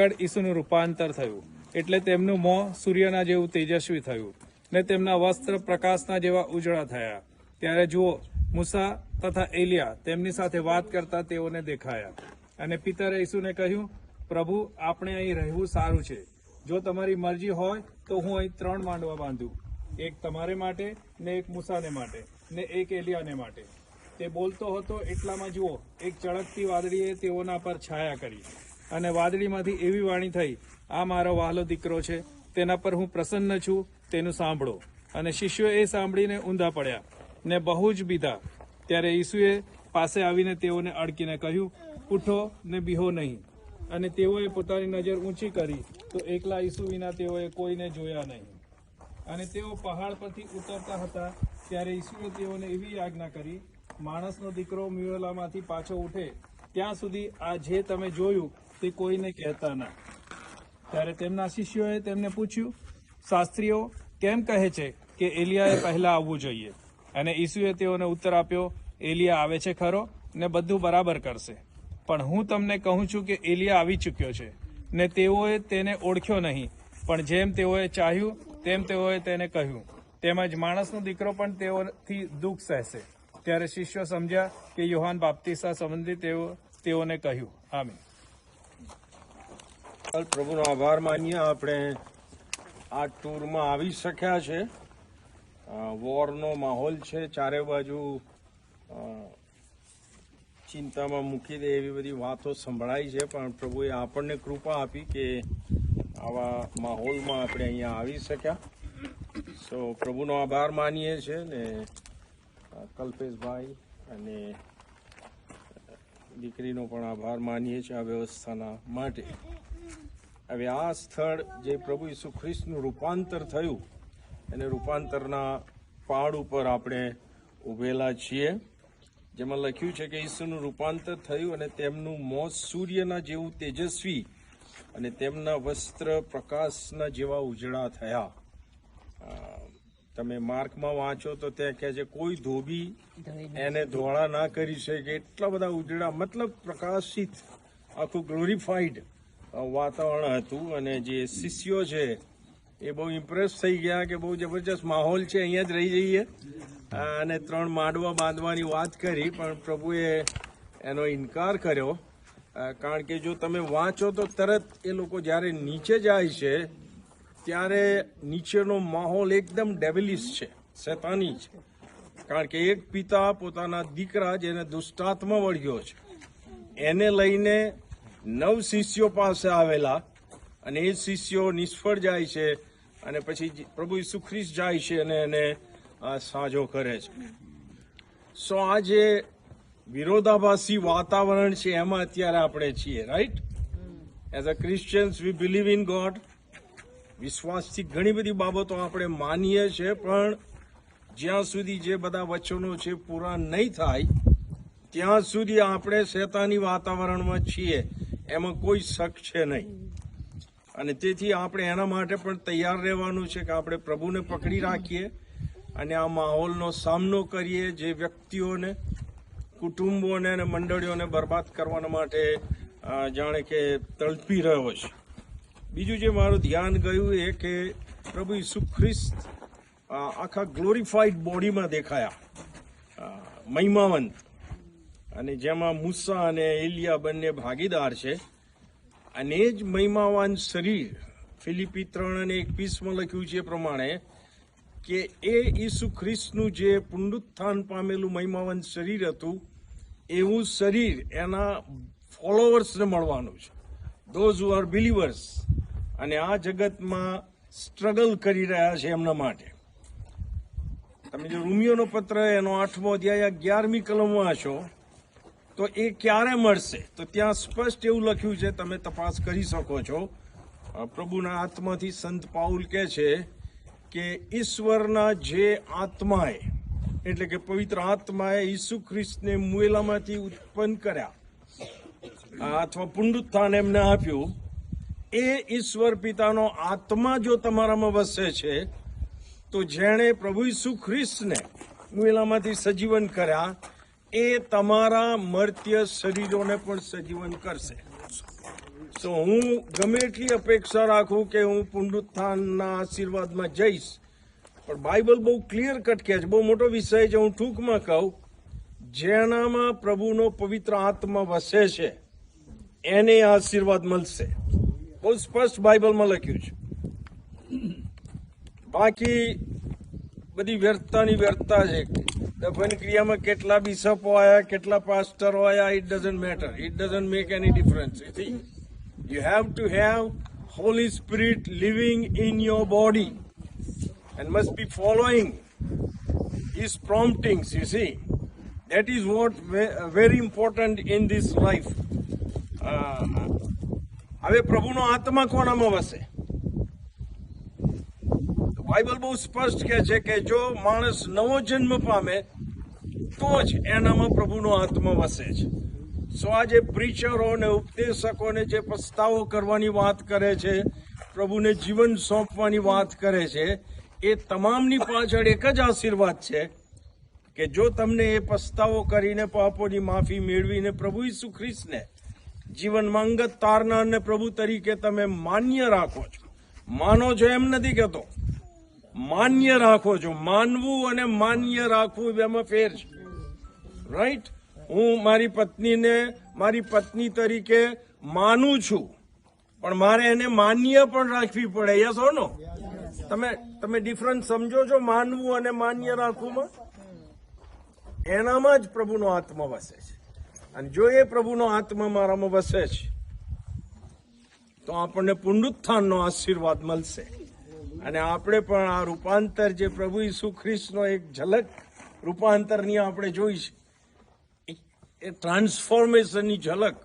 ઈસુનું રૂપાંતર થયું, એટલે તેમનું મોં સૂર્યના જેવું તેજસ્વી થયું ને તેમના વસ્ત્ર પ્રકાશના જેવા ઉજળા થયા. ત્યારે જુઓ, મૂસા તથા એલિયા તેમની સાથે વાત કરતા તેઓને દેખાયા. અને પિતરે ઈસુને કહ્યું, પ્રભુ, આપણે અહીં રહેવું સારું છે. જો તમારી મરજી હોય તો હું અહીં 3 માંડવા બાંધું, એક તમારે માટે ને એક મૂસાને માટે ને એક એલિયાને માટે. તે બોલતો હતો એટલામાં જુઓ, એક ચળકતી વાદળીએ તેઓના પર છાયા કરી, અને વાદળીમાંથી એવી વાણી થઈ, આ મારો વહાલો દીકરો છે, તેના પર હું પ્રસન્ન છું, તેનું સાંભળો. અને શિષ્યો એ સાંભળીને ઊંધા પડ્યા ને બહુ જ બીધા. ત્યારે ઈસુએ પાસે આવીને તેઓને અડકીને કહ્યું, ઉઠો ને બીહો નહીં. અને તેઓએ પોતાની નજર ઊંચી કરી તો એકલા ઈસુ વિના તેઓએ કોઈને જોયા નહીં. અને તેઓ પહાડ પરથી ઉતરતા હતા ત્યારે ઈસુએ તેઓને એવી આજ્ઞા કરી, માણસનો દીકરો મ્યુએલામાંથી પાછો ઉઠે ત્યાં સુધી આ જે તમે જોયું તે કોઈને કહેતા ના. ત્યારે તેમના શિષ્યોએ તેમને પૂછ્યું, શાસ્ત્રીઓ કેમ કહે છે કે એલિયાએ પહેલા આવવું જોઈએ? અને ઈસુએ તેઓને ઉત્તર આપ્યો, એલિયા આવે છે ખરો ને બધું બરાબર કરશે, પણ હું તમને કહું છું કે એલિયા આવી ચૂક્યો છે ને તેઓએ તેને ઓળખ્યો નહીં, પણ જેમ તેઓએ ચાહ્યું તેમ તેઓએ તેને કહ્યું. તેમજ માણસનો દીકરો પણ તેઓથી દુઃખ સહેશે. ત્યારે શિષ્યો સમજ્યા કે યોહાન બાપ્તિસ્તા સંબંધી તેઓને કહ્યું. આમીન. પ્રભુનો આભાર માનીએ, આપણે આ ટૂરમાં આવી શક્યા છે. વોરનો માહોલ છે, ચારે બાજુ ચિંતામાં મૂકી દે એવી બધી વાતો સંભળાય છે, પણ પ્રભુએ આપણને કૃપા આપી કે આવા માહોલમાં આપણે અહીંયા આવી શક્યા. સો પ્રભુનો આભાર માનીએ છીએ ને કલ્પેશભાઈ અને દીકરીનો પણ આભાર માનીએ છીએ આ વ્યવસ્થાના માટે. હવે આ સ્થળ જે પ્રભુ ઈસુ ખ્રિસ્તનું રૂપાંતર થયું અને રૂપાંતરના પહાડ ઉપર આપણે ઉભેલા છીએ, જેમાં લખ્યું છે કે ઈસુનું રૂપાંતર થયું અને તેમનું મોં સૂર્યના જેવું તેજસ્વી અને તેમના વસ્ત્ર પ્રકાશના જેવા ઉજળા થયા. તમે માર્કમાં વાંચો તો ત્યાં કહે છે કોઈ ધોબી એને ધોળા ના કરી શકે, એટલા બધા ઉજળા, મતલબ પ્રકાશિત, આખું ગ્લોરીફાઈડ વાતાવરણ હતું. અને જે શિષ્યો છે એ બહુ ઇમ્પ્રેસ થઈ ગયા કે બહુ જબરજસ્ત માહોલ છે, અહીંયા જ રહી જઈએ. અને 3 માંડવા બાંધવાની વાત કરી, પણ પ્રભુએ એનો ઇનકાર કર્યો. કારણ કે જો તમે વાંચો તો તરત એ લોકો જ્યારે નીચે જાય છે ત્યારે નીચેનો માહોલ એકદમ ડેવિલિશ છે, શૈતાની છે. કારણ કે એક પિતા પોતાના દીકરા જેને દુષ્ટાત્મા વળગ્યો છે એને લઈને 9 શિષ્યો પાસે આવેલા, અને એ શિષ્યો નિષ્ફળ જાય છે, અને પછી પ્રભુ ઈસુ ખ્રિસ્ત જાય છે અને એને સાજો કરે છે. સો આ જે વિરોધાભાસી વાતાવરણ છે એમાં અત્યારે આપણે છીએ, right? As a Christians we believe in God. વિશ્વાસથી ઘણી બધી બાબતો આપણે માનીએ છીએ, પણ જ્યાં સુધી જે બધા વચનો છે પૂરા નહીં થાય ત્યાં સુધી આપણે શૈતાની વાતાવરણમાં છીએ, એમાં કોઈ શક છે નહીં. અને તેથી આપણે એના માટે પણ તૈયાર રહેવાનું છે કે આપણે પ્રભુને પકડી રાખીએ અને આ માહોલનો સામનો કરીએ જે વ્યક્તિઓને, કુટુંબોને અને મંડળીઓને બરબાદ કરવાના માટે જાણે કે તડપી રહ્યો છે. બીજું જે મારું ધ્યાન ગયું એ કે પ્રભુ ઈસુ ખ્રિસ્ત આખા ગ્લોરીફાઈડ બોડીમાં દેખાયા, મહિમાવંત, અને જેમાં મૂસા અને એલિયા બંને ભાગીદાર છે. અને એ જ મહિમાવાન શરીર ફિલિપી 3:21 લખ્યું છે એ પ્રમાણે કે એ ઈસુ ખ્રિસ્તનું જે પુનરુત્થાન પામેલું મહિમાવંત શરીર હતું એવું શરીર એના ફોલોવર્સને મળવાનું છે, ધોઝ હુ આર બિલીવર્સ, અને આ જગતમાં સ્ટ્રગલ કરી રહ્યા છે એમના માટે. તમે જો રોમિયોનો પત્ર એનો 8મો અધ્યાય 11મી કલમ વાંચો તો એ ક્યારે મળશે તો ત્યાં સ્પષ્ટ એવું લખ્યું છે, તમે તપાસ કરી શકો છો. પ્રભુના આત્માથી સંત પાઉલ કહે છે કે ઈશ્વરના જે આત્માએ, એટલે કે પવિત્ર આત્માએ ઈસુ ખ્રિસ્તને મુએલામાંથી ઉત્પન્ન કર્યા અથવા પુનરુત્થાન એમને આપ્યું, એ ઈશ્વર પિતાનો આત્મા જો તમારામાં વસે છે તો જેણે પ્રભુ ઈસુ ખ્રિસ્તને મુએલામાંથી સજીવન કર્યા એ તમારા મર્ત્ય શરીરોને પણ સજીવન કરશે. સો હું ગમે એટલી અપેક્ષા રાખું કે હું પુનરુત્થાનના આશીર્વાદમાં જઈશ, પણ બાઇબલ બહુ ક્લિયર કટ કહે છે, બહુ મોટો વિષય છે, હું ટૂંકમાં કહું, જેનામાં પ્રભુનો પવિત્ર આત્મા વસે છે એને આશીર્વાદ મળશે. બહુ સ્પષ્ટ બાઇબલમાં લખ્યું છે. બાકી બધી વ્યર્થતાની વ્યર્થતા છે. દફન ક્રિયામાં કેટલા બિશપો આવ્યા, કેટલા પાસ્ટરો આવ્યા, it doesn't matter, it doesn't make any difference. You have to have Holy Spirit living in your body and must be following His promptings, you see. That is what very important in this life. હવે પ્રભુનો આત્મા કોનામાં વસે? Bible બહુ સ્પષ્ટ કહે છે કે જો માણસ નવો જન્મ પામે તો જ એનામાં પ્રભુનો આત્મા વસે છે. સો આજે પ્રીચરો અને ઉપદેશકોને જે પસ્તાવો કરવાની વાત કરે છે, પ્રભુને જીવન સોંપવાની વાત કરે છે, એ તમામની પાછળ એક જ આશીર્વાદ છે કે જો તમને એ પસ્તાવો કરીને પાપોની માફી મેળવીને પ્રભુ ઈસુ ખ્રિસ્તને જીવનમાં અંગત તારનાર અને પ્રભુ તરીકે તમે માન્ય રાખો છો. માનો છો એમ નથી કહેતો, માન્ય રાખો છો. માનવું અને માન્ય રાખવું એમાં ફેર છે, રાઈટ? હું મારી પત્નીને મારી પત્ની તરીકે માનું છું, પણ મારે એને માન્ય પણ રાખવી પડે. યસ ઓર નો? તમે ડિફરન્સ સમજો છો માનવું અને માન્ય રાખવુંમાં? એનામાં જ પ્રભુનો આત્મા વસે છે. અને જો એ પ્રભુનો આત્મા મારામાં વસે છે તો આપણને પુનરુત્થાનનો આશીર્વાદ મળશે. અને આપણે પણ આ રૂપાંતર જે પ્રભુ ઈસુ ખ્રિસ્તનો એક ઝલક રૂપાંતરની આપણે જોઈ છે, એ ટ્રાન્સફોર્મેશનની ઝલક